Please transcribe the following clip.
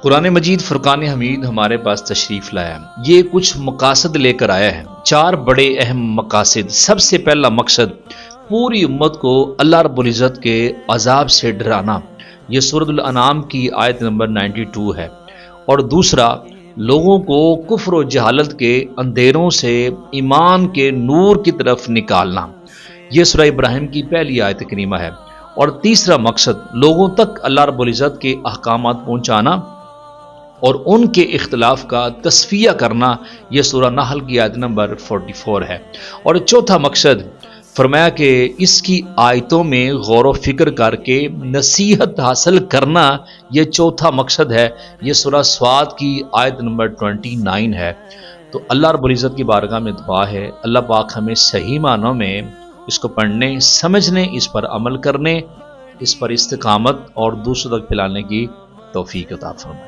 قرآن مجید فرقان حمید ہمارے پاس تشریف لایا ہے، یہ کچھ مقاصد لے کر آیا ہے، 4 بڑے اہم مقاصد۔ سب سے پہلا مقصد پوری امت کو اللہ رب العزت کے عذاب سے ڈرانا، یہ سورۃ الانعام کی آیت نمبر 92 ہے۔ اور دوسرا، لوگوں کو کفر و جہالت کے اندھیروں سے ایمان کے نور کی طرف نکالنا، یہ سورہ ابراہیم کی پہلی آیت کریمہ ہے۔ اور تیسرا مقصد، لوگوں تک اللہ رب العزت کے احکامات پہنچانا اور ان کے اختلاف کا تصفیہ کرنا، یہ سورہ نحل کی آیت نمبر 44 ہے۔ اور چوتھا مقصد فرمایا کہ اس کی آیتوں میں غور و فکر کر کے نصیحت حاصل کرنا، یہ چوتھا مقصد ہے، یہ سورہ صاد کی آیت نمبر 29 ہے۔ تو اللہ رب العزت کی بارگاہ میں دعا ہے، اللہ پاک ہمیں صحیح معنوں میں اس کو پڑھنے، سمجھنے، اس پر عمل کرنے، اس پر استقامت اور دوسروں تک پھیلانے کی توفیق عطا فرمائے۔